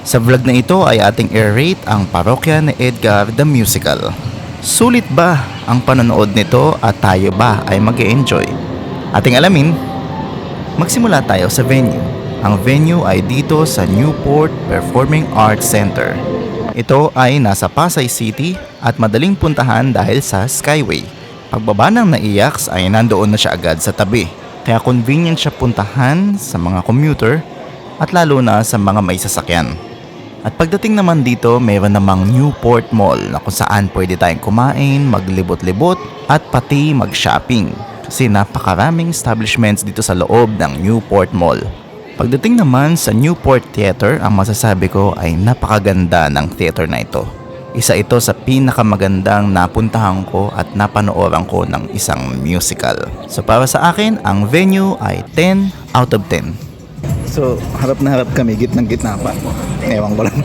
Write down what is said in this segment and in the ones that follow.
Sa vlog na ito ay ating i-rate ang Parokya ni Edgar the Musical. Sulit ba ang panonood nito at tayo ba ay mag-e-enjoy? Ating alamin, magsimula tayo sa venue. Ang venue ay dito sa Newport Performing Arts Center. Ito ay nasa Pasay City at madaling puntahan dahil sa Skyway. Pagbaba ng NAIACS ay nandoon na siya agad sa tabi. Kaya convenient siya puntahan sa mga commuter at lalo na sa mga may sasakyan. At pagdating naman dito, mayroon namang Newport Mall na kung saan pwede tayong kumain, maglibot-libot at pati mag-shopping. Kasi napakaraming establishments dito sa loob ng Newport Mall. Pagdating naman sa Newport Theater, ang masasabi ko ay napakaganda ng theater na ito. Isa ito sa pinakamagandang napuntahan ko at napanooran ko ng isang musical. So para sa akin, ang venue ay 10 out of 10. So harap na harap kami, gitnang-gitna pa. Ewan ko lang.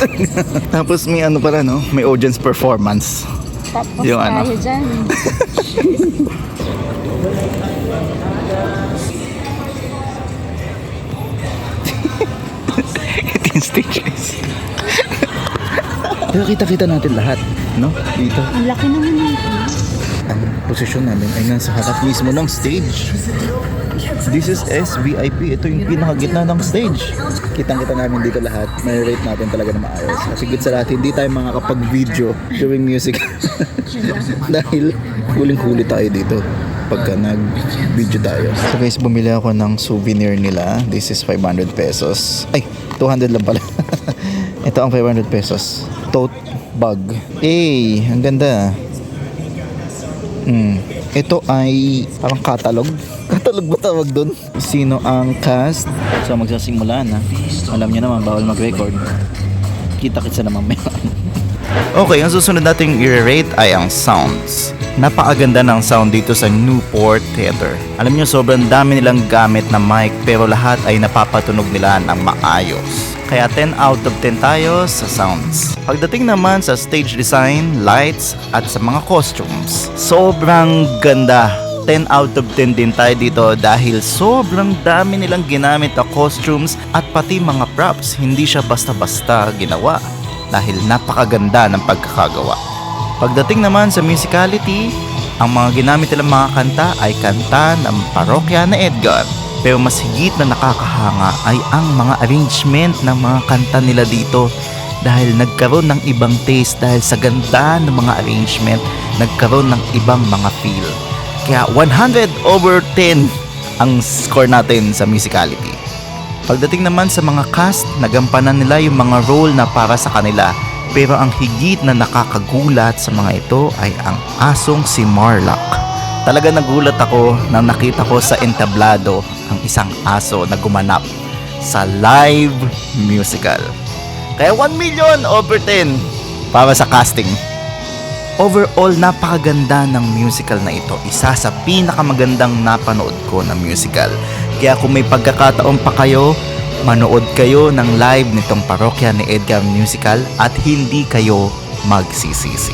Tapos may ano pala no, may audience performance. Tapos yung tayo ano. dyan. Ito yung stage guys. Pero kita-kita natin lahat, no? Dito. Ang laki naman nito. Ang posisyon namin ay nasa harap mismo ng stage. This is SVIP. Ito yung pinakagitna ng stage. Kitang-kita namin dito lahat. May rate natin talaga na maayos. Kasi good sa lahat, hindi tayo makakapag-video during music. Dahil huling-huli tayo dito pagka nag-video tayo. So guys, bumili ako ng souvenir nila. This is 500 pesos. Ay, 200 lang pala. Ito ang 500 pesos. Tote bag. Eh, ang ganda. Ito ay parang catalog. Catalog ba tawag dun? Sino ang cast? So magsasimula na. Alam niyo naman, bawal mag-record. Kita-kitsa naman may Okay, ang susunod nating i-rate ay ang sounds. Napakaganda ng sound dito sa Newport Theater. Alam niyo, sobrang dami nilang gamit na mic pero lahat ay napapatunog nila ng maayos. Kaya 10 out of 10 tayo sa sounds. Pagdating naman sa stage design, lights at sa mga costumes, sobrang ganda. 10 out of 10 din tayo dito dahil sobrang dami nilang ginamit na costumes at pati mga props. Hindi siya basta-basta ginawa dahil napakaganda ng pagkakagawa. Pagdating naman sa musicality, ang mga ginamit nilang mga kanta ay kanta ng Parokya na Edgar. Pero mas higit na nakakahanga ay ang mga arrangement ng mga kanta nila dito dahil nagkaroon ng ibang taste dahil sa ganda ng mga arrangement, nagkaroon ng ibang mga feel. Kaya 100/10 ang score natin sa musicality. Pagdating naman sa mga cast, nagampanan nila yung mga role na para sa kanila. Pero ang higit na nakakagulat sa mga ito ay ang asong si Marlock. Talaga nagulat ako nang nakita ko sa entablado ang isang aso na gumanap sa live musical. Kaya 1,000,000/10 para sa casting. Overall, napakaganda ng musical na ito. Isa sa pinakamagandang napanood ko na musical. Kaya kung may pagkakataon pa kayo, manood kayo ng live nitong Parokya ni Edgar Musical at hindi kayo magsisisi.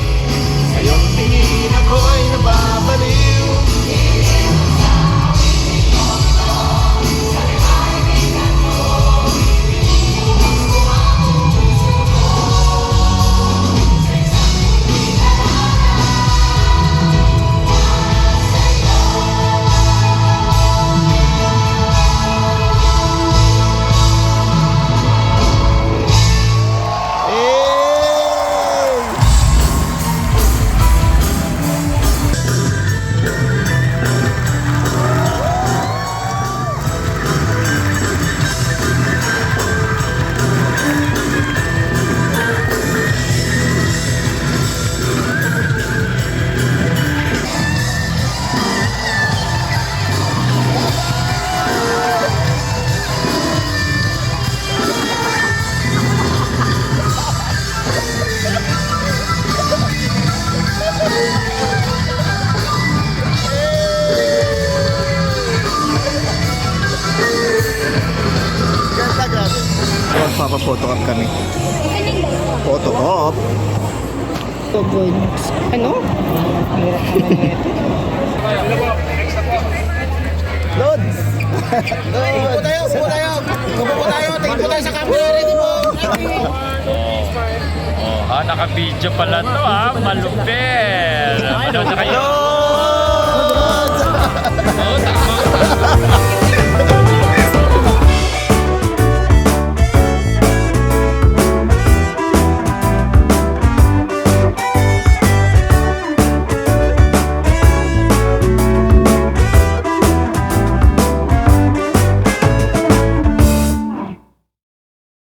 Magpapa-photo up kami. Photo op. So good. Ano? Hirap naman ito. Lods! Tingin po tayo, tingin po tayo sa camera, ready po. Oh, naka-video pala to ha. Malupit. Ano na kayo?